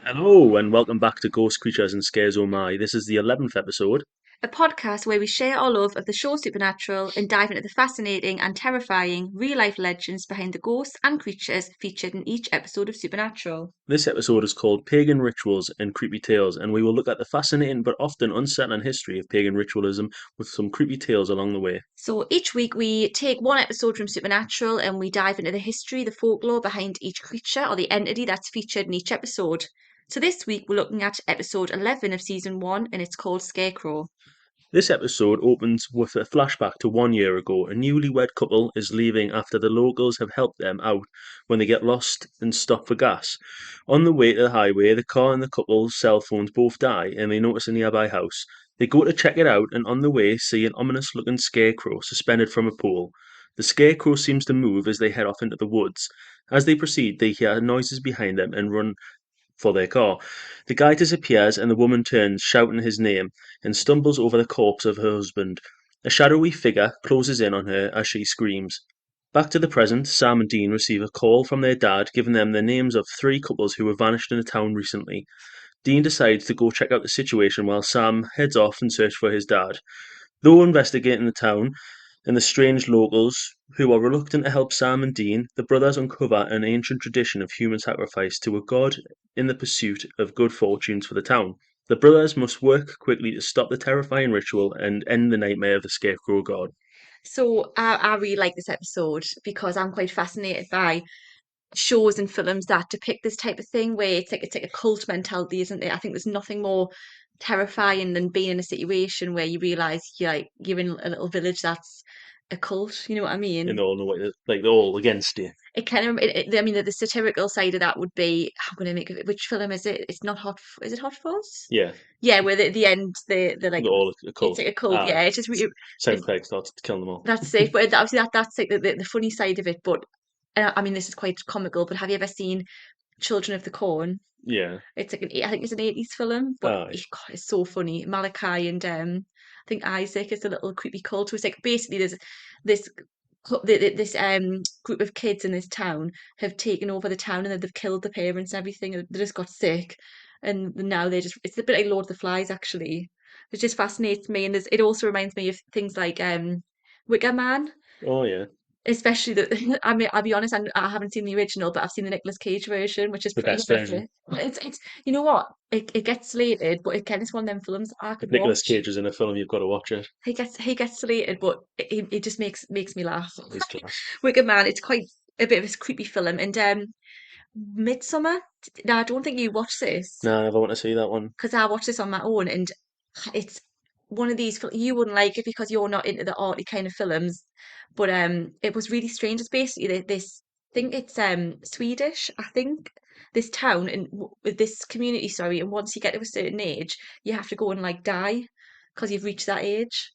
Hello and welcome back to Ghost Creatures and Scares Oh My. This is the 11th episode. A podcast where we share our love of the show Supernatural and dive into the fascinating and terrifying real life legends behind the ghosts and creatures featured in each episode of Supernatural. This episode is called Pagan Rituals and Creepy Tales, and we will look at the fascinating but often unsettling history of pagan ritualism with some creepy tales along the way. So each week we take one episode from Supernatural and we dive into the history, the folklore behind each creature or the entity that's featured in each episode. So this week we're looking at episode 11 of season 1 and it's called Scarecrow. This episode opens with a flashback to 1 year ago. A newlywed couple is leaving after the locals have helped them out when they get lost and stop for gas. On the way to the highway, the car and the couple's cell phones both die and they notice a nearby house. They go to check it out and on the way see an ominous looking scarecrow suspended from a pole. The scarecrow seems to move as they head off into the woods. As they proceed, they hear noises behind them and run for their car. The guy disappears and the woman turns, shouting his name, and stumbles over the corpse of her husband. A shadowy figure closes in on her as she screams. Back to the present, Sam and Dean receive a call from their dad giving them the names of three couples who have vanished in the town recently. Dean decides to go check out the situation while Sam heads off in search for his dad. Though investigating the town and the strange locals who are reluctant to help Sam and Dean, the brothers uncover an ancient tradition of human sacrifice to a god in the pursuit of good fortunes for the town. The brothers must work quickly to stop the terrifying ritual and end the nightmare of the Scarecrow god. So I really like this episode because I'm quite fascinated by shows and films that depict this type of thing where it's like a cult mentality, isn't it? I think there's nothing more terrifying than being in a situation where you realise you're in a little village that's a cult. You know what I And mean? they all know what, like, they're all against you. It kind of, I mean, the satirical side of that would be, I'm going to make it, which film is it? It's not Hot, is it Hot Fuzz? Yeah, Yeah, where at the end, they're like, they're all a it's cult. like a cult. Aye. Yeah, it's just really, Simon it's, Pegg starts killing them all. that's it. But obviously that's like the funny side of it. But I mean, this is quite comical, but have you ever seen Children of the Corn? Yeah. It's like I think it's an 80s film, but Aye. God, it's so funny. Malachi and I think Isaac is a little creepy cult. So it's like basically there's this this group of kids in this town have taken over the town and they've killed the parents and everything. And they just got sick, and now they just it's a bit like Lord of the Flies actually. It just fascinates me, and it also reminds me of things like Wicker Man. Oh, yeah. Especially the, I mean, I'll be honest, I haven't seen the original, but I've seen the Nicolas Cage version, which is The pretty best version. horrific. It's, you know what? It gets slated, but again, it's one of them films I If could Nicolas watch. Cage is in a film, you've got to watch it. He gets slated, but it just makes me laugh. He's class. Wicker Man, it's quite a bit of a creepy film, and Midsummer. Now, I don't think you watched this No, I never want to see that one. because I watched this on my own, and it's one of these you wouldn't like it because you're not into the arty kind of films, but it was really strange. It's basically this. I think it's Swedish. I think this town and with this community. Sorry, and once you get to a certain age, you have to go and like die because you've reached that age.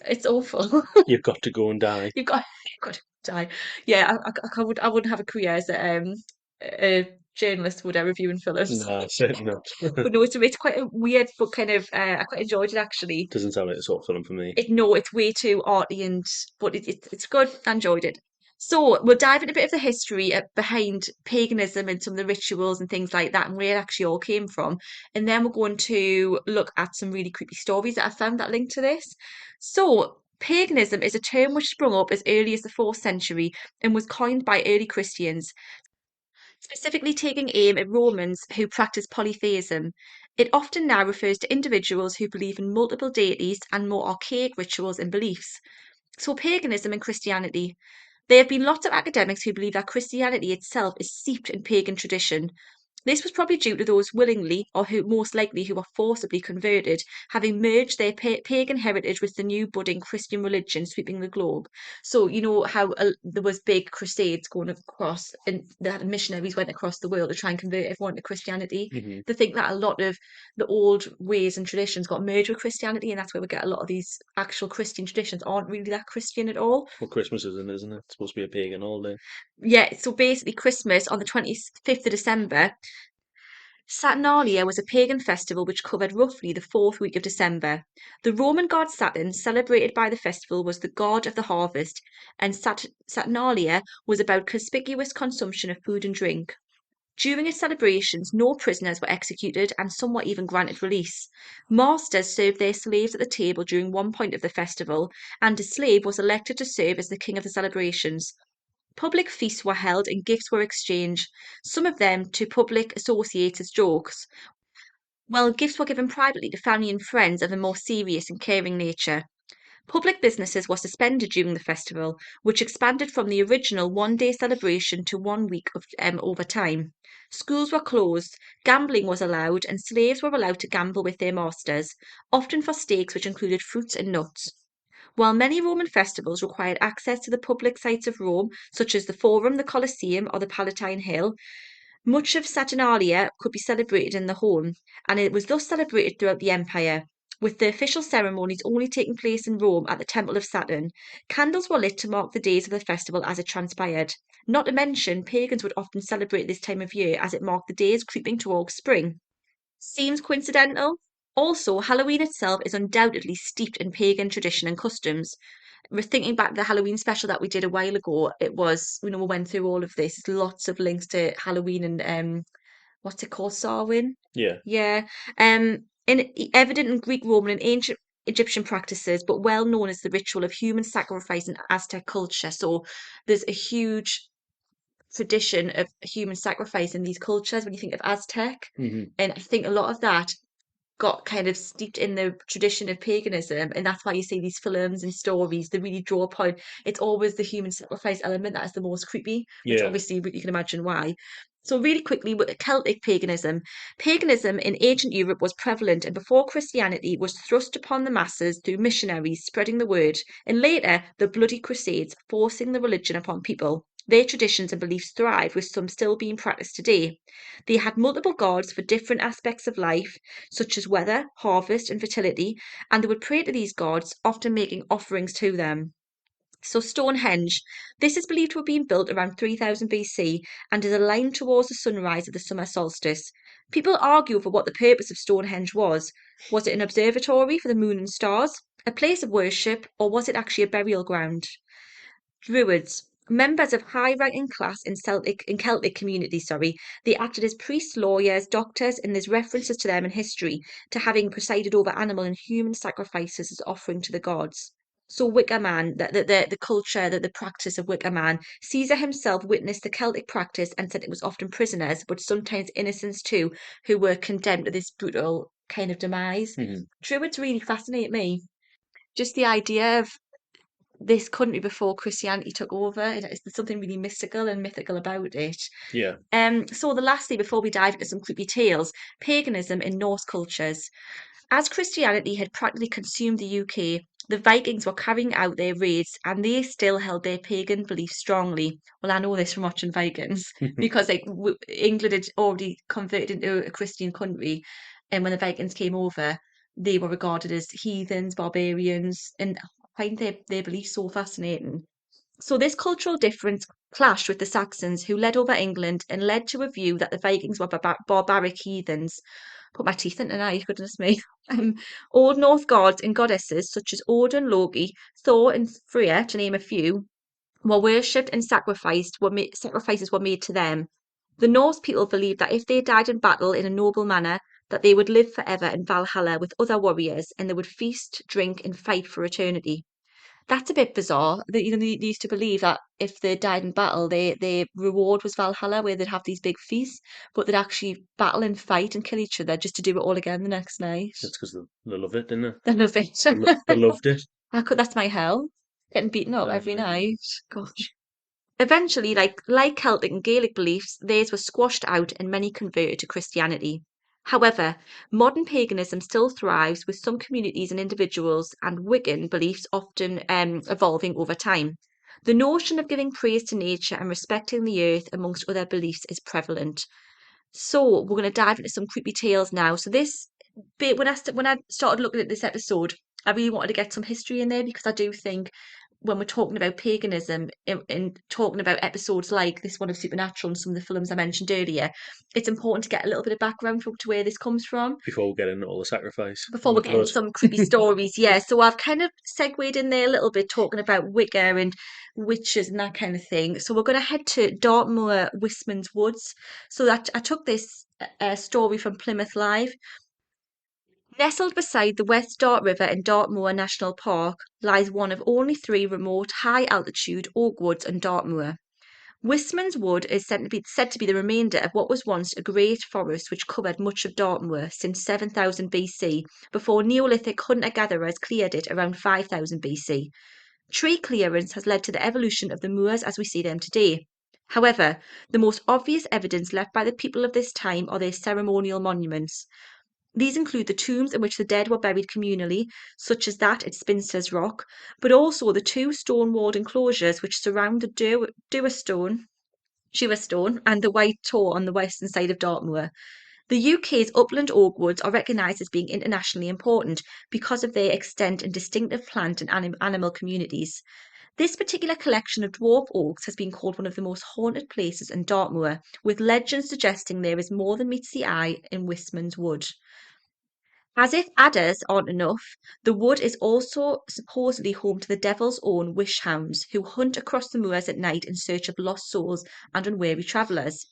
It's awful. You've got to go and die. You've got to die. Yeah, I wouldn't have a career as a journalist, would I, reviewing films? Nah, certainly not. But no, it's quite a weird, but kind of I quite enjoyed it actually. Doesn't sound like the sort of film for me. It's way too arty and but it's good. I enjoyed it. So we'll dive into a bit of the history behind paganism and some of the rituals and things like that and where it actually all came from. And then we're going to look at some really creepy stories that I found that link to this. So paganism is a term which sprung up as early as the 4th century and was coined by early Christians, specifically taking aim at Romans who practice polytheism. It often now refers to individuals who believe in multiple deities and more archaic rituals and beliefs. So, paganism and Christianity. There have been lots of academics who believe that Christianity itself is steeped in pagan tradition. This was probably due to those willingly, or who most likely who were forcibly converted, having merged their pagan heritage with the new budding Christian religion sweeping the globe. So you know how there was big crusades going across, and that missionaries went across the world to try and convert everyone to Christianity. Hmm. They think that a lot of the old ways and traditions got merged with Christianity, and that's where we get a lot of these actual Christian traditions aren't really that Christian at all. Well, Christmas isn't it? It's supposed to be a pagan holiday. Yeah, so basically Christmas on the 25th of December. Saturnalia was a pagan festival which covered roughly the fourth week of December. The Roman god Saturn, celebrated by the festival, was the god of the harvest, and Saturnalia was about conspicuous consumption of food and drink. During its celebrations, no prisoners were executed and some were even granted release. Masters served their slaves at the table during one point of the festival, and a slave was elected to serve as the king of the celebrations. Public feasts were held and gifts were exchanged, some of them to public associates as jokes, while gifts were given privately to family and friends of a more serious and caring nature. Public businesses were suspended during the festival, which expanded from the original 1 day celebration to 1 week of over time. Schools were closed, gambling was allowed, and slaves were allowed to gamble with their masters, often for stakes which included fruits and nuts. While many Roman festivals required access to the public sites of Rome, such as the Forum, the Colosseum, or the Palatine Hill, much of Saturnalia could be celebrated in the home, and it was thus celebrated throughout the empire, with the official ceremonies only taking place in Rome at the Temple of Saturn. Candles were lit to mark the days of the festival as it transpired. Not to mention, pagans would often celebrate this time of year as it marked the days creeping towards spring. Seems coincidental? Also, Halloween itself is undoubtedly steeped in pagan tradition and customs. We're thinking back to the Halloween special that we did a while ago. It was, we went through all of this. Lots of links to Halloween and what's it called? Samhain? Yeah. Yeah. Evident in Greek, Roman, and ancient Egyptian practices, but well known as the ritual of human sacrifice in Aztec culture. So there's a huge tradition of human sacrifice in these cultures when you think of Aztec. Hmm. And I think a lot of that got kind of steeped in the tradition of paganism, and that's why you see these films and stories. They really draw upon. It's always the human sacrifice element that is the most creepy, which Yeah. obviously you can imagine why. So really quickly, with Celtic paganism, paganism in ancient Europe was prevalent, and before Christianity was thrust upon the masses through missionaries spreading the word, and later the bloody crusades forcing the religion upon people. Their traditions and beliefs thrive, with some still being practiced today. They had multiple gods for different aspects of life, such as weather, harvest, and fertility, and they would pray to these gods, often making offerings to them. So, Stonehenge, this is believed to have been built around 3000 BC and is aligned towards the sunrise of the summer solstice. People argue over what the purpose of Stonehenge was. Was it an observatory for the moon and stars, a place of worship, or was it actually a burial ground? Druids, members of high-ranking class in Celtic communities, they acted as priests, lawyers, doctors, and there's references to them in history to having presided over animal and human sacrifices as offering to the gods. So Wicker Man, the culture, the practice of Wicker Man, Caesar himself witnessed the Celtic practice and said it was often prisoners, but sometimes innocents too, who were condemned to this brutal kind of demise. Hmm. Druids really fascinate me. Just the idea of this country before Christianity took over. There's something really mystical and mythical about it. Yeah. So the last thing before we dive into some creepy tales, paganism in Norse cultures. As Christianity had practically consumed the UK, the Vikings were carrying out their raids and they still held their pagan beliefs strongly. Well, I know this from watching Vikings because England had already converted into a Christian country, and when the Vikings came over, they were regarded as heathens, barbarians, and I find their beliefs so fascinating. So this cultural difference clashed with the Saxons, who led over England and led to a view that the Vikings were barbaric heathens. Put my teeth into that, goodness me. Um, Old Norse gods and goddesses such as Odin, Loki, Thor, and Freya, to name a few, were worshipped and sacrifices were made to them. The Norse people believed that if they died in battle in a noble manner, that they would live forever in Valhalla with other warriors, and they would feast, drink, and fight for eternity. That's a bit bizarre. That they used to believe that if they died in battle, their reward was Valhalla, where they'd have these big feasts, but they'd actually battle and fight and kill each other just to do it all again the next night. That's because they love it, didn't I love it. they? They loved it. That's my hell. Getting beaten up every Aye. night. Gosh. Eventually, like Celtic and Gaelic beliefs, theirs were squashed out and many converted to Christianity. However, modern paganism still thrives with some communities and individuals, and Wiccan beliefs often evolving over time. The notion of giving praise to nature and respecting the earth, amongst other beliefs, is prevalent. So we're going to dive into some creepy tales now. So this bit, when I started looking at this episode, I really wanted to get some history in there because I do think when we're talking about paganism in talking about episodes like this one of Supernatural and some of the films I mentioned earlier, it's important to get a little bit of background to where this comes from Before we get into all the sacrifice before and we're the getting blood. some creepy stories. Yeah, so I've kind of segued in there a little bit talking about Wicca and witches and that kind of thing. So we're going to head to Dartmoor, Wistman's Woods. So that I took this story from Plymouth Live. Nestled beside the West Dart River in Dartmoor National Park lies one of only three remote high-altitude oak woods in Dartmoor. Wistman's Wood is said to be the remainder of what was once a great forest which covered much of Dartmoor since 7000 BC, before Neolithic hunter-gatherers cleared it around 5000 BC. Tree clearance has led to the evolution of the moors as we see them today. However, the most obvious evidence left by the people of this time are their ceremonial monuments. These include the tombs in which the dead were buried communally, such as that at Spinster's Rock, but also the two stone-walled enclosures which surround the Dewar Stone and the White Tor on the western side of Dartmoor. The UK's upland oak woods are recognised as being internationally important because of their extent and distinctive plant and animal communities. This particular collection of dwarf oaks has been called one of the most haunted places in Dartmoor, with legends suggesting there is more than meets the eye in Wistman's Wood. As if adders aren't enough, the wood is also supposedly home to the devil's own wish hounds, who hunt across the moors at night in search of lost souls and unwary travellers.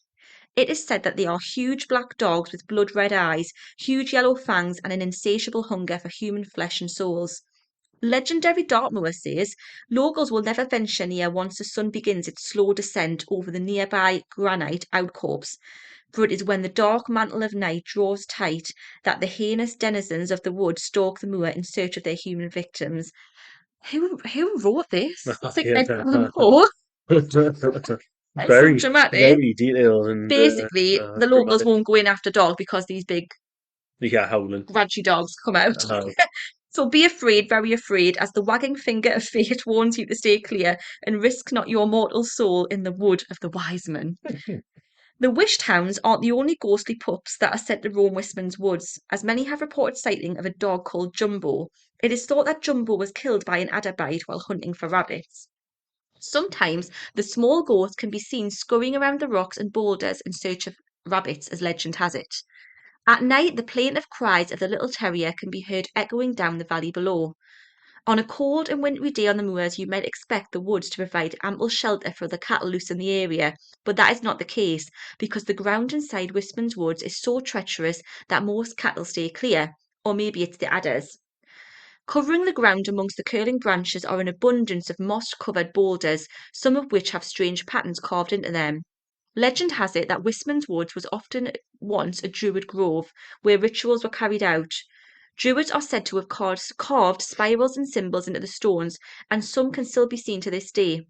It is said that they are huge black dogs with blood red eyes, huge yellow fangs, and an insatiable hunger for human flesh and souls. Legendary Dartmoor says locals will never venture near once the sun begins its slow descent over the nearby granite outcrops, for it is when the dark mantle of night draws tight that the heinous denizens of the wood stalk the moor in search of their human victims. Who wrote this? It's like Yeah. Edgar Allan Poe. It's so Very, dramatic. very detailed and Basically, the locals dramatic. won't go in after dark because these big Yeah, howling. grudgy dogs come out. Uh, So be afraid, very afraid, as the wagging finger of fate warns you to stay clear and risk not your mortal soul in the wood of the wise man. The wished hounds aren't the only ghostly pups that are said to roam Wistman's woods, as many have reported sighting of a dog called Jumbo. It is thought that Jumbo was killed by an adder bite while hunting for rabbits. Sometimes the small ghost can be seen scurrying around the rocks and boulders in search of rabbits, as legend has it. At night, the plaintive cries of the little terrier can be heard echoing down the valley below. On a cold and wintry day on the moors, you might expect the woods to provide ample shelter for the cattle loose in the area, but that is not the case because the ground inside Wistman's Woods is so treacherous that most cattle stay clear, or maybe it's the adders. Covering the ground amongst the curling branches are an abundance of moss-covered boulders, some of which have strange patterns carved into them. Legend has it that Wistman's Woods was often once a druid grove where rituals were carried out. Druids are said to have carved spirals and symbols into the stones, and some can still be seen to this day.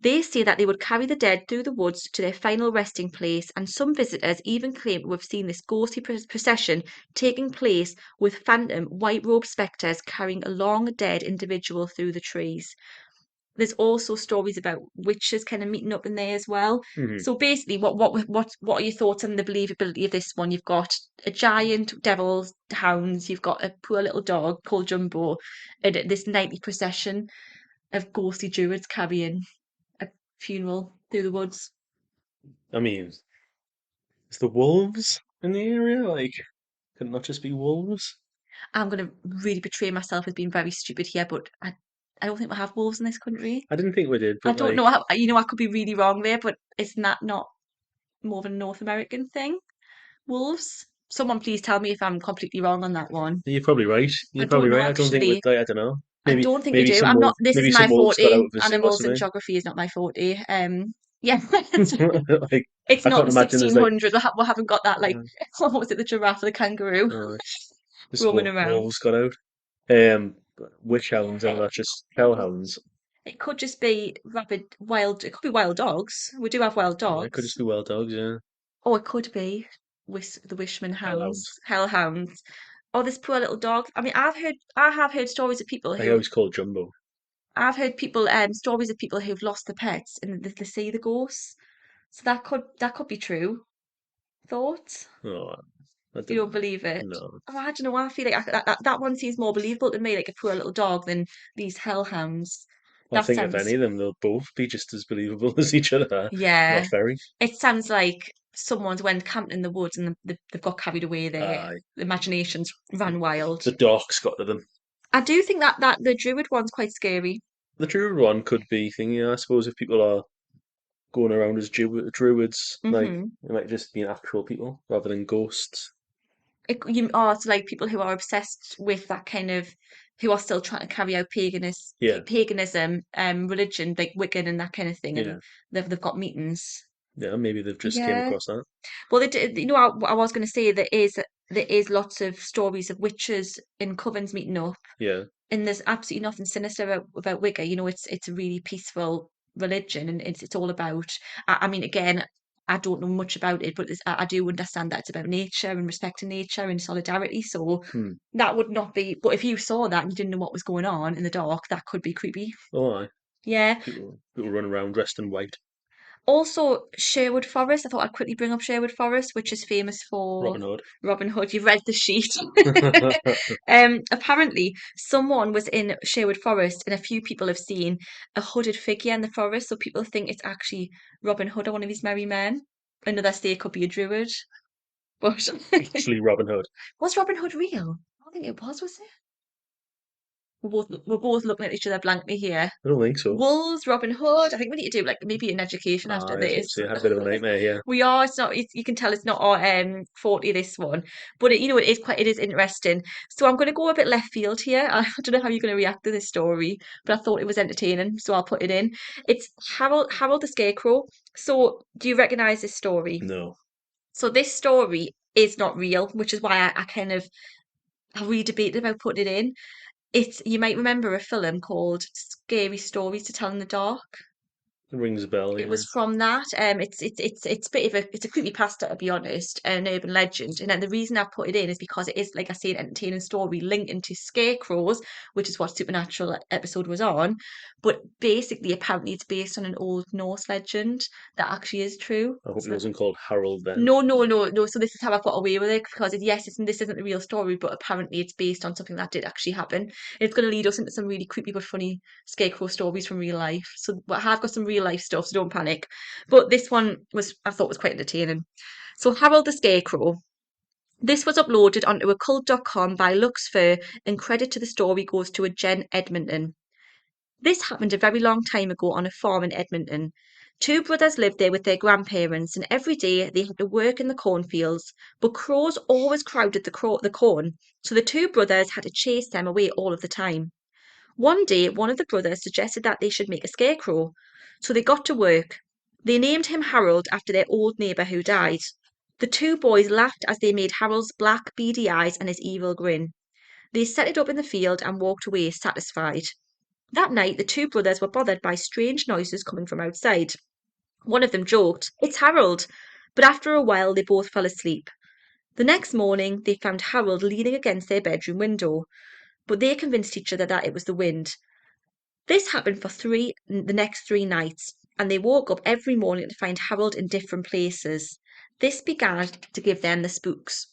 They say that they would carry the dead through the woods to their final resting place, and some visitors even claim to have seen this ghostly procession taking place with phantom white robed spectres carrying a long dead individual through the trees. There's also stories about witches kind of meeting up in there as well. mhm. So basically, what are your thoughts on the believability of this one? You've got a giant devil's hounds, you've got a poor little dog called Jumbo, and this nightly procession of ghostly druids carrying a funeral through the woods. I mean, is the wolves in the area? Like, could it not just be wolves? I'm going to really betray myself as being very stupid here, but I don't think we have wolves in this country. I didn't think we did, I but don't like, know how, I could be really wrong there, but isn't that not more of a North American thing? Wolves? Someone please tell me if I'm completely wrong on that one. you're probably right. I You're probably don't know right. I don't think we actually. like, I don't know. I Maybe, don't think we do. This is maybe my some wolves got forte. out of the zoo or Animals and something. geography is not my forte. Yeah. Like, It's I not can't the imagine there's like, 1600s. We haven't got that like what was it, the giraffe or the kangaroo uh, just roaming around. wolves got out. Witch hounds and not just hellhounds. It could just be rabid wild. It could be wild dogs. We do have wild Yeah, it could just dogs. be wild dogs. Yeah, Or it could be the Wishman hellhounds. hounds, hellhounds. Or this poor little dog. I mean, I have heard stories of people I who always call Jumbo. I've heard people stories of people who've lost their pets and they see the ghosts. So that could be true. Thoughts? Oh, I You don't don't believe it? know. Oh, I don't know. I feel like that one seems more believable to me, like a poor little dog, than these hellhounds. I That think if any sounds, of them, they'll both be just as believable as each other. yeah. Not very. It sounds like someone's went camping in the woods and they've got carried away there. Aye. The imaginations ran wild. The dark's got to them. I do think that the druid one's quite scary. The druid one could be thingy, I suppose, if people are going around as druids, like, Hmm. it might just be actual people rather than ghosts. You are to like people who are obsessed with that kind of, who are still trying to carry out Yeah, paganism, religion, like Wiccan and that kind of thing, and yeah, they've got meetings. yeah, maybe they've just came Yeah. across that. Well, they did, I was going to say there is lots of stories of witches in covens meeting up, Yeah. and there's absolutely nothing sinister about Wicca. It's a really peaceful religion, and it's all about. I mean, again, I don't know much about it, but I do understand that it's about nature and respecting nature and solidarity. So Hmm. that would not be. But if you saw that and you didn't know what was going on in the dark, that could be creepy. Oh, aye. Yeah. People run around dressed in white. Also, Sherwood Forest. I thought I'd quickly bring up Sherwood Forest, which is famous for Robin Hood. Robin Hood. You've read the sheet. Apparently, someone was in Sherwood Forest, and a few people have seen a hooded figure in the forest. So people think it's actually Robin Hood or one of these merry men. Another say it could be a druid. But Actually, Robin Hood. was Robin Hood real? I don't think it was it? We're both looking at each other blankly here. I don't think so. Wolves, Robin Hood. I think we need to do like maybe an education Ah, after I was going to this. say, I had a bit of a nightmare here. We are. It's not. You can tell it's not our 40 this one, but it is interesting. So I'm going to go a bit left field here. I don't know how you're going to react to this story, but I thought it was entertaining, so I'll put it in. It's Harold the Scarecrow. So do you recognise this story? No. So this story is not real, which is why I kind of I really debated about putting it in. It's You might remember a film called Scary Stories to Tell in the Dark. It rings a bell, It yeah. was from that. It's a bit of a creepypasta, to be honest, an urban legend. And then the reason I put it in is because it is, like I say, an entertaining story linked into scarecrows, which is what Supernatural episode was on. But basically, apparently, it's based on an old Norse legend that actually is true. I hope it So wasn't called Harold then. no, no, no, no. So this is how I've got away with it because this isn't the real story, but apparently it's based on something that did actually happen. And it's going to lead us into some really creepy but funny scarecrow stories from real life. So but I have got some real life stuff, so don't panic. But this one I thought was quite entertaining. So Harold the Scarecrow. This was uploaded onto occult.com by Luxfer, and credit to the story goes to a Jen Edmonton. This happened a very long time ago on a farm in Edmonton. Two brothers lived there with their grandparents, and every day they had to work in the cornfields. But crows always crowded the corn, so the two brothers had to chase them away all of the time. One day, one of the brothers suggested that they should make a scarecrow. So they got to work. They named him Harold after their old neighbour who died. The two boys laughed as they made Harold's black, beady eyes and his evil grin. They set it up in the field and walked away satisfied. That night, the two brothers were bothered by strange noises coming from outside. One of them joked, "It's Harold!" But after a while, they both fell asleep. The next morning, they found Harold leaning against their bedroom window, but they convinced each other that it was the wind. This happened for the next 3 nights, and they woke up every morning to find Harold in different places. This began to give them the spooks.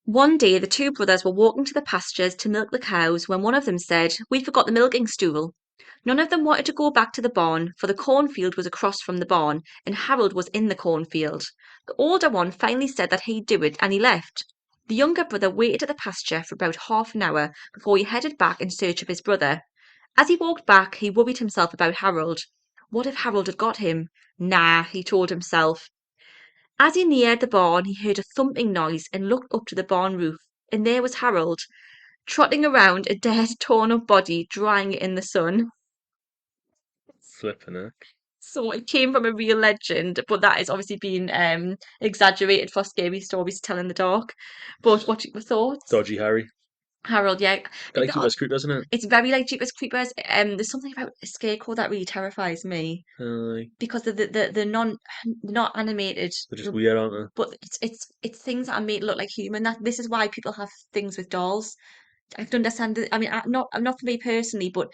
One day, the two brothers were walking to the pastures to milk the cows when one of them said, "We forgot the milking stool." None of them wanted to go back to the barn, for the cornfield was across from the barn, and Harold was in the cornfield. The older one finally said that he'd do it, and he left. The younger brother waited at the pasture for about half an hour before he headed back in search of his brother. As he walked back, he worried himself about Harold. What if Harold had got him? Nah, he told himself. As he neared the barn, he heard a thumping noise and looked up to the barn roof, and there was Harold, trotting around a dead, torn up body, drying in the sun. Flipping it. So it came from a real legend, but that is obviously been exaggerated for scary stories to tell in the dark. But what are your thoughts? Dodgy Harry. Harold, yeah, Gotta it, keep us creep, doesn't it? it's very like Jeepers Creepers. There's something about a scarecrow that really terrifies me Aye. because the not animated, They're just weird, aren't but it's things that are made look like human. That this is why people have things with dolls. I can understand. I mean, not for me personally, but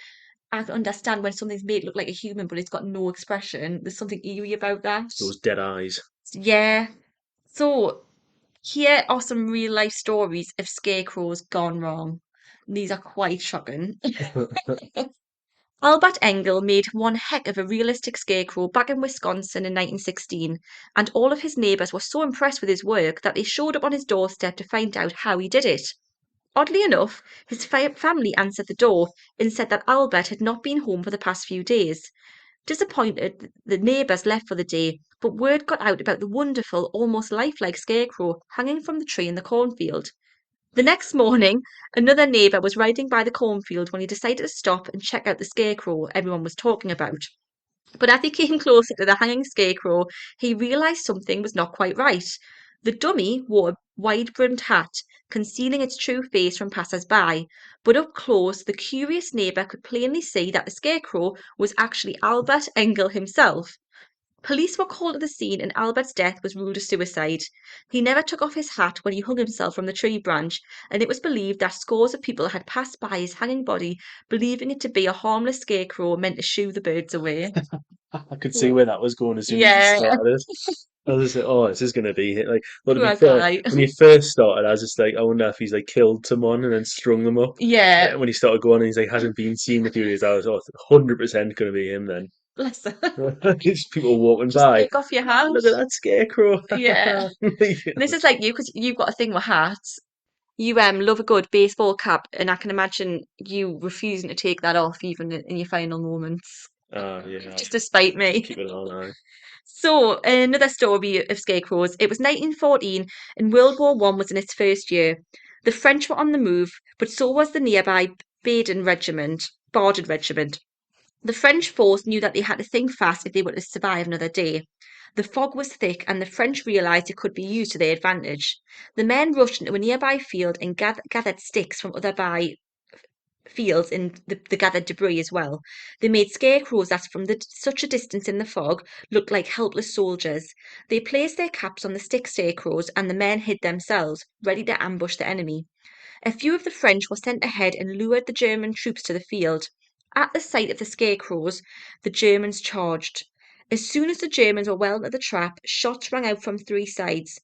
I can understand when something's made look like a human, but it's got no expression. There's something eerie about that. they? Those dead eyes. Yeah. So here are some real life stories of scarecrows gone wrong. These are quite shocking. Albert Engel made one heck of a realistic scarecrow back in Wisconsin in 1916, and all of his neighbours were so impressed with his work that they showed up on his doorstep to find out how he did it. Oddly enough, his family answered the door and said that Albert had not been home for the past few days. Disappointed, the neighbours left for the day, but word got out about the wonderful, almost lifelike scarecrow hanging from the tree in the cornfield. The next morning, another neighbour was riding by the cornfield when he decided to stop and check out the scarecrow everyone was talking about. But as he came closer to the hanging scarecrow, he realised something was not quite right. The dummy wore a wide brimmed hat, concealing its true face from passers by, but up close, the curious neighbour could plainly see that the scarecrow was actually Albert Engel himself. Police were called to the scene and Albert's death was ruled a suicide. He never took off his hat when he hung himself from the tree branch, and it was believed that scores of people had passed by his hanging body, believing it to be a harmless scarecrow meant to shoo the birds away. I could see where that was going as soon as you Yeah, started it. I was just like, oh, this is going to be it. Like, well, to be poor fair, guy. when you first started, I was just like, I wonder if he's like killed someone and then strung them up. Yeah, When he started going and he's like, hasn't been seen in a few days, I was, oh, 100% going to be him then. bless her. Just people walking Just by. take off your Oh, hat. look at that scarecrow. Yeah. This is like you because you've got a thing with hats. You love a good baseball cap, and I can imagine you refusing to take that off even in your final moments, Yeah, just to spite just me. keep it on. So, another story of scarecrows. It was 1914 and World War One was in its first year. The French were on the move, but so was the nearby Baden Regiment, Baden Regiment. The French force knew that they had to think fast if they were to survive another day. The fog was thick, and the French realised it could be used to their advantage. The men rushed into a nearby field and gathered sticks from other by fields in the gathered debris as well. They made scarecrows that, from such a distance in the fog, looked like helpless soldiers. They placed their caps on the stick scarecrows, and the men hid themselves, ready to ambush the enemy. A few of the French were sent ahead and lured the German troops to the field. At the sight of the scarecrows, the Germans charged. As soon as the Germans were well into the trap, shots rang out from three sides.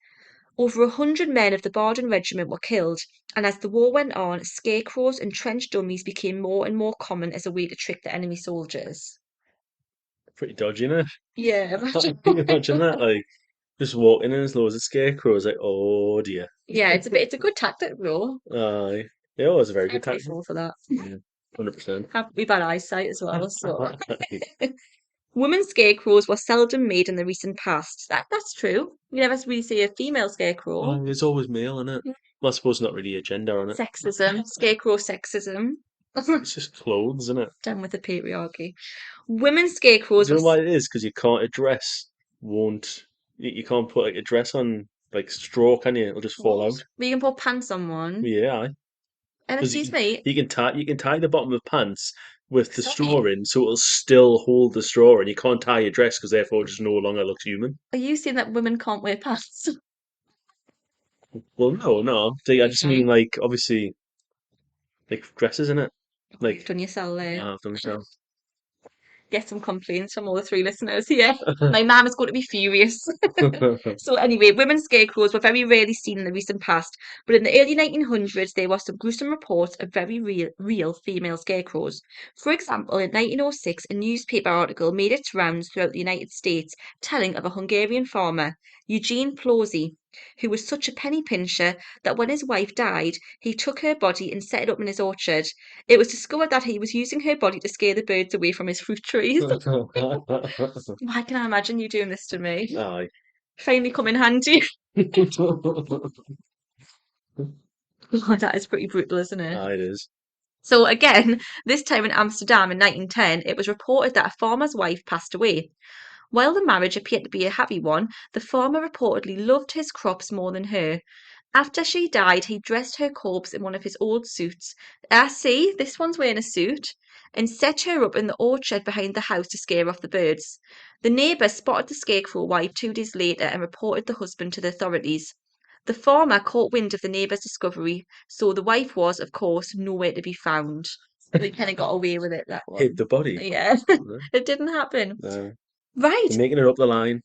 Over 100 men of the Baden Regiment were killed, and as the war went on, scarecrows and trench dummies became more and more common as a way to trick the enemy soldiers. Pretty dodgy, isn't Yeah, it? Can you imagine that? Like, just walking in as low as a scarecrow. Like, oh dear. yeah, it's a good tactic though. Aye. Yeah, it was a very Fair good play tactic. for that. Yeah, 100%. Have we bad eyesight as well, so women scarecrows were seldom made in the recent past. That's true. You never really see a female scarecrow. It's always male, isn't it? Well, I suppose not really a gender on it. Sexism, scarecrow sexism. It's just clothes, isn't it? Done with the patriarchy. Women Do scarecrows you were know why it is? Because you can't, a dress won't, you can't put like a dress on like straw, can you? It'll just fall what? out. We can put pants on one. Yeah, aye. And Because excuse me, you can tie the bottom of pants with the straw sorry, in, so it'll still hold the straw, and you can't tie your dress because therefore it just no longer looks human. are you saying that women can't wear pants? Well, no, no. I You just mean can. like obviously like dresses in it. Oh, you've Like done yourself there. I've done myself. Get some complaints from all the three listeners here. My mum is going to be furious. So anyway, women scarecrows were very rarely seen in the recent past, but in the early 1900s there were some gruesome reports of very real female scarecrows. For example, in 1906, a newspaper article made its rounds throughout the United States telling of a Hungarian farmer, Eugene Plauzy, who was such a penny pincher that when his wife died, he took her body and set it up in his orchard. It was discovered that he was using her body to scare the birds away from his fruit trees. Why can I imagine you doing this to me? Aye. Finally come in handy. Oh, that is pretty brutal, isn't it? Aye, it is. So again, this time in Amsterdam in 1910, it was reported that a farmer's wife passed away. While the marriage appeared to be a happy one, the farmer reportedly loved his crops more than her. After she died, he dressed her corpse in one of his old suits. Ah, see, this one's wearing a suit. And set her up in the orchard behind the house to scare off the birds. The neighbour spotted the scarecrow wife 2 days later and reported the husband to the authorities. The farmer caught wind of the neighbour's discovery, so the wife was, of course, nowhere to be found. They kind of got away with it, that Hid one. the body. Yeah, No, it didn't happen. no. Right, You're making it up the line.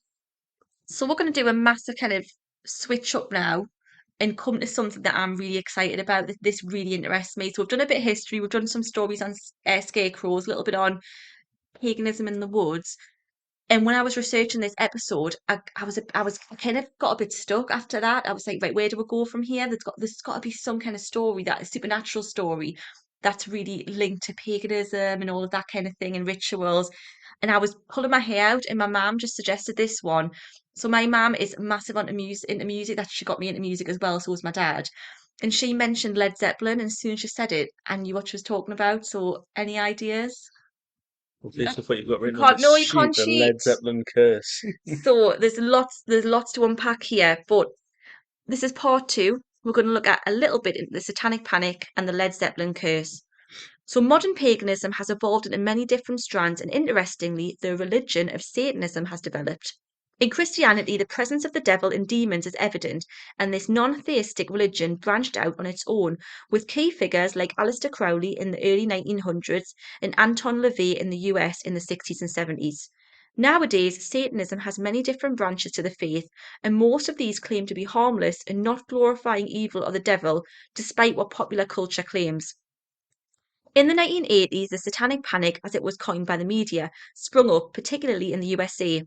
so we're going to do a massive kind of switch up now. and come to something that I'm really excited about. This really interests me. So we've done a bit of history, we've done some stories on scarecrows, a little bit on paganism in the woods. And when I was researching this episode, I kind of got a bit stuck after that. I was like, right, where do we go from here? There's got to be some kind of story, that a supernatural story that's really linked to paganism and all of that kind of thing and rituals. And I was pulling my hair out, and my mum just suggested this one. So my mum is massive into music. That she got me into music as well. So was my dad. And she mentioned Led Zeppelin, and as soon as she said it, I knew what she was talking about. So any ideas? Well, based off what you've got You written on the can't, no, you sheet, can't the cheat. Led Zeppelin curse. So there's lots to unpack here, but this is part two. We're going to look at a little bit into the Satanic Panic and the Led Zeppelin curse. So modern paganism has evolved into many different strands, and interestingly, the religion of Satanism has developed. In Christianity, the presence of the devil and demons is evident, and this non-theistic religion branched out on its own, with key figures like Alistair Crowley in the early 1900s and Anton LaVey in the US in the 60s and 70s. Nowadays, Satanism has many different branches to the faith, and most of these claim to be harmless and not glorifying evil or the devil, despite what popular culture claims. In the 1980s, the Satanic Panic, as it was coined by the media, sprung up, particularly in the USA.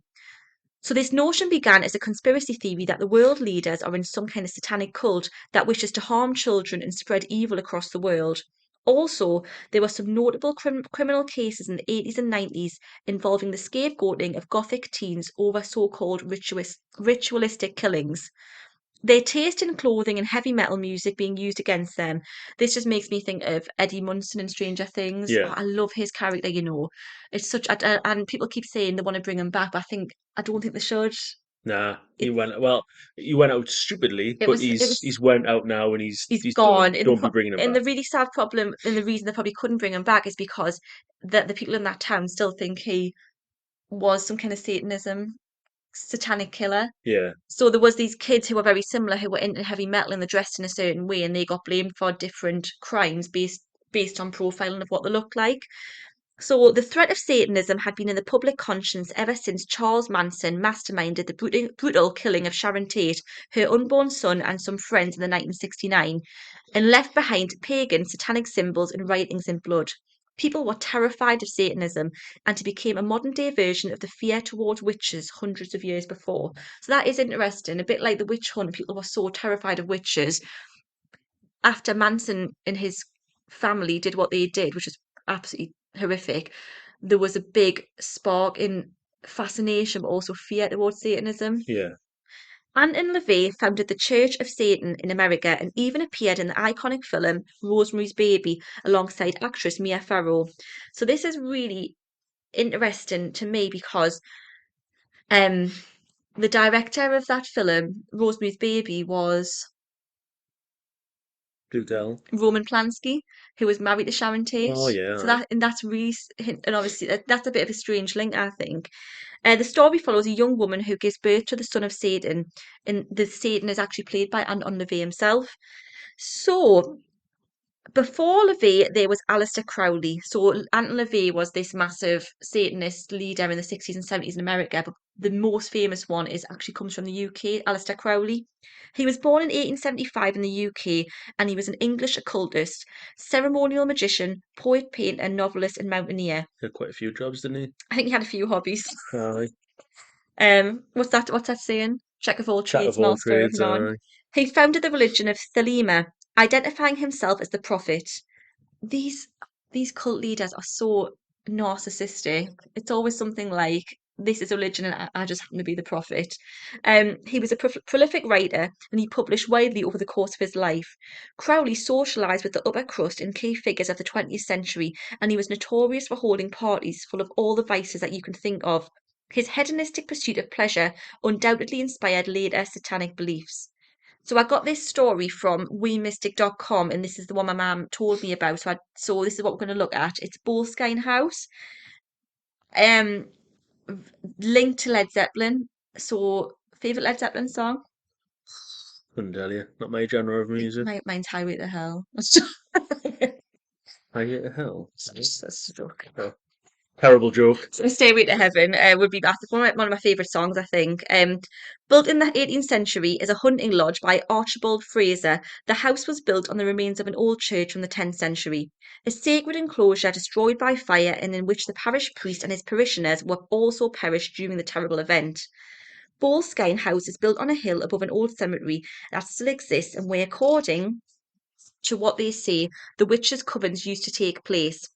So, this notion began as a conspiracy theory that the world leaders are in some kind of satanic cult that wishes to harm children and spread evil across the world. Also, there were some notable criminal cases in the 80s and 90s involving the scapegoating of Gothic teens over so called ritualistic killings. Their taste in clothing and heavy metal music being used against them. This just makes me think of Eddie Munson in Stranger Things. Oh, Yeah, I love his character. It's such, and people keep saying they want to bring him back, but I don't think they should. nah, he It, went well. He went out stupidly, it but was, it he's was, went out now, and he's he's gone. done. Don't be bringing him And back. the really sad problem, and the reason they probably couldn't bring him back is because the people in that town still think he was some kind of Satanism, satanic killer. Yeah, So there was these kids who were very similar who were into heavy metal and they're dressed in a certain way and they got blamed for different crimes based on profiling of what they looked like. So the threat of Satanism had been in the public conscience ever since Charles Manson masterminded the brutal killing of Sharon Tate, her unborn son, and some friends in the 1969, and left behind pagan satanic symbols and writings in blood. People were terrified of Satanism, and it became a modern day version of the fear towards witches hundreds of years before. So that is interesting. A bit like the witch hunt, people were so terrified of witches after Manson and his family did what they did, which is absolutely horrific. There was a big spark in fascination, but also fear towards Satanism. yeah, Anton LaVey founded the Church of Satan in America and even appeared in the iconic film Rosemary's Baby alongside actress Mia Farrow. So this is really interesting to me because um the director of that film, Rosemary's Baby, was do tell. Roman Polanski, who was married to Sharon Tate. Oh yeah, So aye. that's really, and obviously that's a bit of a strange link, I think. The story follows a young woman who gives birth to the son of Satan, and the Satan is actually played by Anton LaVey himself. So before LaVey, there was Alistair Crowley. So Anton LaVey was this massive Satanist leader in the 60s and 70s in America, but the most famous one is actually comes from the UK, Alistair Crowley. He was born in 1875 in the UK and he was an English occultist, ceremonial magician, poet, painter, novelist, and mountaineer. Had quite a few jobs, didn't I think he had a few hobbies. he? Aye. What's that saying? Jack of all Jack trades, of all master of trades, none. aye. He founded the religion of Thelema, identifying himself as the prophet. These these cult leaders are so narcissistic. It's always something like this is a religion and I just happen to be the prophet. He was a prolific writer and he published widely over the course of his life. Crowley socialized with the upper crust and key figures of the 20th century, and he was notorious for holding parties full of all the vices that you can think of. His hedonistic pursuit of pleasure undoubtedly inspired later satanic beliefs. So I got this story from wemystic.com, and this is the one my mum told me about. So this is what we're going to look at. It's Boleskine House, um, linked to Led Zeppelin. So favorite Led Zeppelin song? Couldn't tell you. Not my genre of music. Mine's Highway to Hell. Highway to Hell. Just a stroke. Oh. Terrible joke. So Stairway to Heaven would be that's one of my favourite songs, I think. Built in the 18th century as a hunting lodge by Archibald Fraser, the house was built on the remains of an old church from the 10th century. A sacred enclosure destroyed by fire and in which the parish priest and his parishioners were also perished during the terrible event. Boleskine House is built on a hill above an old cemetery that still exists and where, according to what they say, the witches' covens used to take place.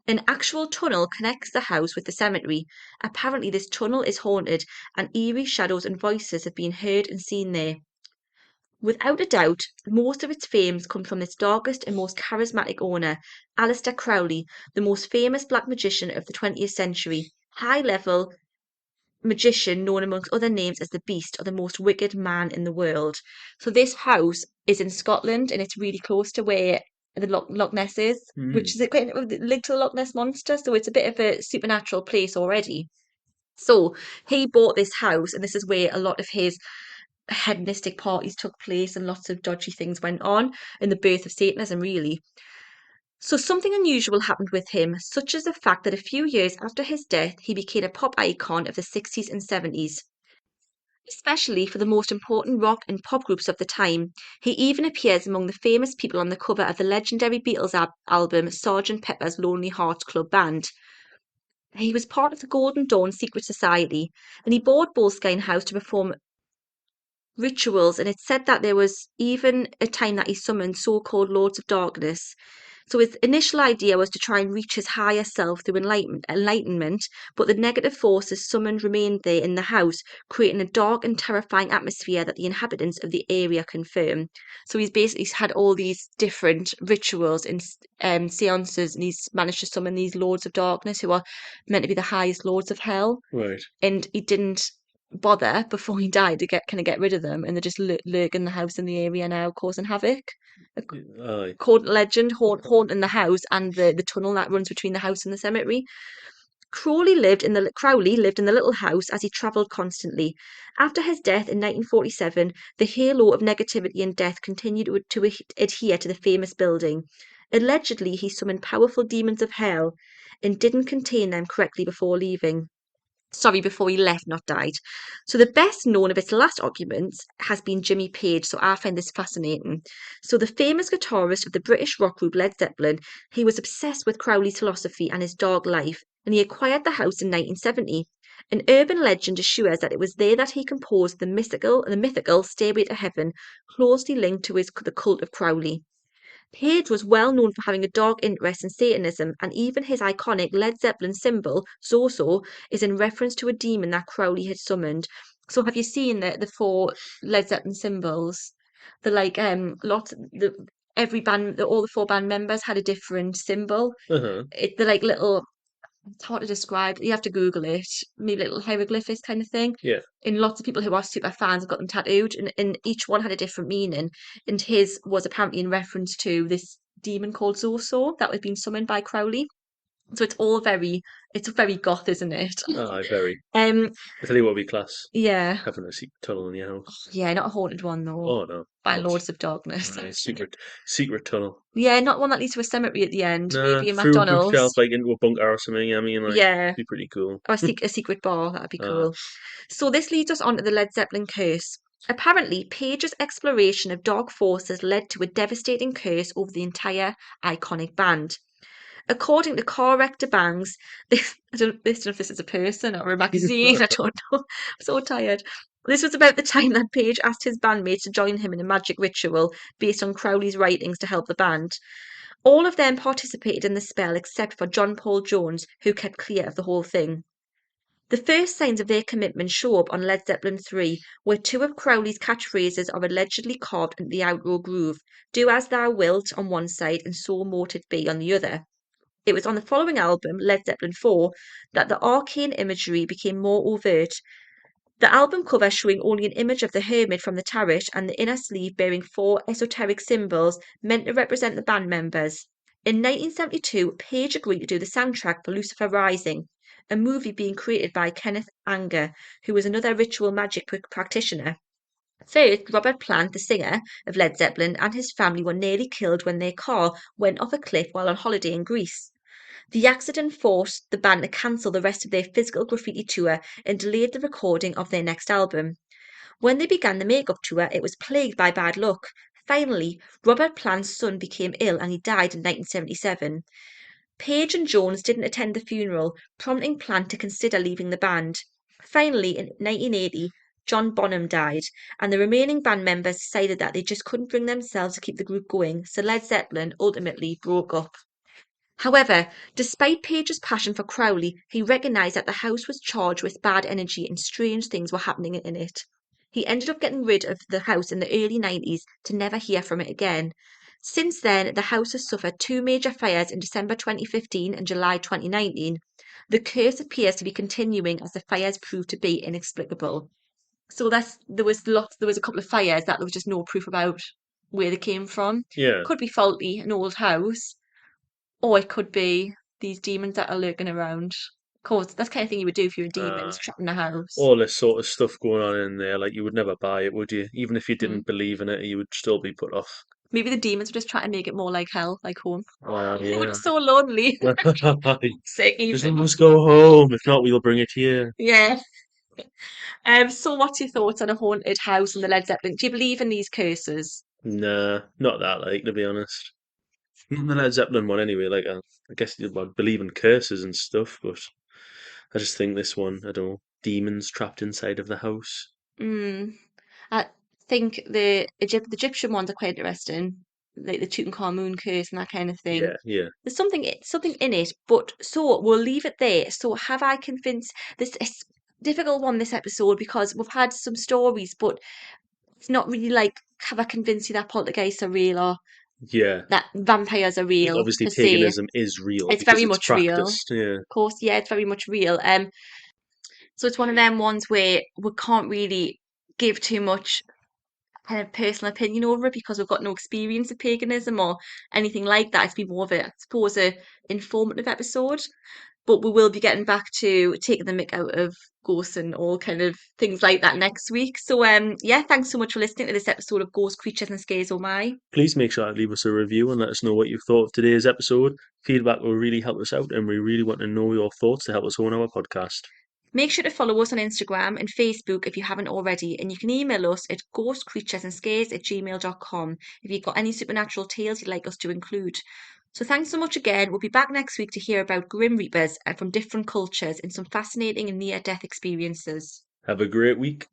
An actual tunnel connects the house with the cemetery. Apparently, this tunnel is haunted, and eerie shadows and voices have been heard and seen there. Without a doubt, most of its fame comes from its darkest and most charismatic owner, Alistair Crowley, the most famous black magician of the 20th century. High level magician known amongst other names as the Beast or the most wicked man in the world. So this house is in Scotland and it's really close to where the Loch Ness is, which Hmm. is quite linked to the Loch Ness monster. So it's a bit of a supernatural place already. So he bought this house, and this is where a lot of his hedonistic parties took place and lots of dodgy things went on in the birth of Satanism, really. So something unusual happened with him, such as the fact that a few years after his death, he became a pop icon of the 60s and 70s, especially for the most important rock and pop groups of the time. He even appears among the famous people on the cover of the legendary Beatles album Sgt. Pepper's Lonely Hearts Club Band. He was part of the Golden Dawn secret society, and he bought Boleskine House to perform rituals, and it's said that there was even a time that he summoned so-called Lords of Darkness. So his initial idea was to try and reach his higher self through enlightenment, but the negative forces summoned remained there in the house, creating a dark and terrifying atmosphere that the inhabitants of the area confirm. So he's basically had all these different rituals and seances, and he's managed to summon these Lords of Darkness who are meant to be the highest Lords of Hell, Right. and he didn't bother before he died to get rid of them, and they're just lurking the house in the area now, causing havoc. Aye. According to legend, haunting the house and the tunnel that runs between the house and the cemetery. Crowley lived in the little house as he travelled constantly. After his death in 1947, the halo of negativity and death continued to adhere to the famous building. Allegedly, he summoned powerful demons of hell and didn't contain them correctly before leaving. Sorry, before he left, not died. So the best known of its last occupants has been Jimmy Page. So I find this fascinating. So the famous guitarist of the British rock group Led Zeppelin, he was obsessed with Crowley's philosophy and his dark life, and he acquired the house in 1970. An urban legend assures that it was there that he composed the mythical Stairway to Heaven, closely linked to the cult of Crowley. Page was well known for having a dark interest in Satanism, and even his iconic Led Zeppelin symbol, Zoso, is in reference to a demon that Crowley had summoned. So have you seen the four Led Zeppelin symbols? The like lots the every band all the four band members had a different symbol. Uh-huh. They're like little, it's hard to describe. You have to Google it. Maybe little hieroglyphics kind of thing. Yeah. And lots of people who are super fans have got them tattooed, and each one had a different meaning. And his was apparently in reference to this demon called Zoso that was being summoned by Crowley. So it's very goth, isn't it? Aye, very. Um, I tell you what we class yeah, having a secret tunnel in your house. yeah, not a haunted one though, Oh no, by not. Lords of Darkness. Aye, secret tunnel. Yeah, not one that leads to a cemetery at the end. Nah, Maybe a through a bookshelf McDonald's. like into a bunker or something. I mean, like, Yeah, be pretty cool. or a secret bar. That'd be Uh, cool. So this leads us on to the Led Zeppelin curse. Apparently, Page's exploration of dark forces led to a devastating curse over the entire iconic band. According to car rector Bangs, this, I don't know if this is a person or a magazine, I don't know. I'm so tired. This was about the time that Page asked his bandmates to join him in a magic ritual based on Crowley's writings to help the band. All of them participated in the spell except for John Paul Jones, who kept clear of the whole thing. The first signs of their commitment show up on Led Zeppelin 3, where two of Crowley's catchphrases are allegedly carved into the outro groove: "Do as thou wilt" on one side and "So mote it be" on the other. It was on the following album, Led Zeppelin 4, that the arcane imagery became more overt. The album cover showing only an image of the hermit from the tarot and the inner sleeve bearing four esoteric symbols meant to represent the band members. In 1972, Page agreed to do the soundtrack for Lucifer Rising, a movie being created by Kenneth Anger, who was another ritual magic practitioner. First, Robert Plant, the singer of Led Zeppelin, and his family were nearly killed when their car went off a cliff while on holiday in Greece. The accident forced the band to cancel the rest of their physical graffiti tour and delayed the recording of their next album. When they began the makeup tour, it was plagued by bad luck. Finally, Robert Plant's son became ill and he died in 1977. Page and Jones didn't attend the funeral, prompting Plant to consider leaving the band. Finally, in 1980, John Bonham died, and the remaining band members decided that they just couldn't bring themselves to keep the group going, so Led Zeppelin ultimately broke up. However, despite Page's passion for Crowley, he recognized that the house was charged with bad energy and strange things were happening in it. He ended up getting rid of the house in the early 90s to never hear from it again. Since then, the house has suffered two major fires in December 2015 and July 2019. The curse appears to be continuing as the fires prove to be inexplicable. So there was a couple of fires that there was just no proof about where they came from. Yeah. Could be faulty, an old house, or it could be these demons that are lurking around. Of course, that's the kind of thing you would do if you were demons Uh, trapped in a house. all this sort of stuff going on in there, like you would never buy it, would you? Even if you Hmm. didn't believe in it, you would still be put off. Maybe the demons were just trying to make it more like hell, like home. They were Yeah. just so lonely. Sick Just let evenings. us go home. If not, we'll bring it here. Yeah. So what's your thoughts on a haunted house and the Led Zeppelin? Do you believe in these curses? Nah, not that, like, to be honest. Not the Led Zeppelin one, anyway. Like, I guess you'd believe in curses and stuff, but I just think this one, I don't know, demons trapped inside of the house. Mm. I think the Egyptian ones are quite interesting, like the Tutankhamun curse and that kind of thing. Yeah, yeah, There's something in it, but so we'll leave it there. So have I convinced this it's difficult one this episode because we've had some stories, but it's not really like have I convinced you that poltergeists are real or yeah. that vampires are I think real obviously per se. paganism is real It's because very it's much real. practiced. Yeah, Of course, yeah, it's very much real. So it's one of them ones where we can't really give too much kind of personal opinion over it because we've got no experience of paganism or anything like that. It's been more of a, I suppose, a informative episode. But we will be getting back to taking the mick out of ghosts and all kind of things like that next week. So yeah, thanks so much for listening to this episode of Ghost Creatures and Scares Oh My. please make sure to leave us a review and let us know what you thought of today's episode. Feedback will really help us out, and we really want to know your thoughts to help us hone our podcast. Make sure to follow us on Instagram and Facebook if you haven't already, and you can email us at ghostcreaturesandscares@gmail.com if you've got any supernatural tales you'd like us to include. So thanks so much again. We'll be back next week to hear about Grim Reapers from different cultures and some fascinating and near-death experiences. Have a great week.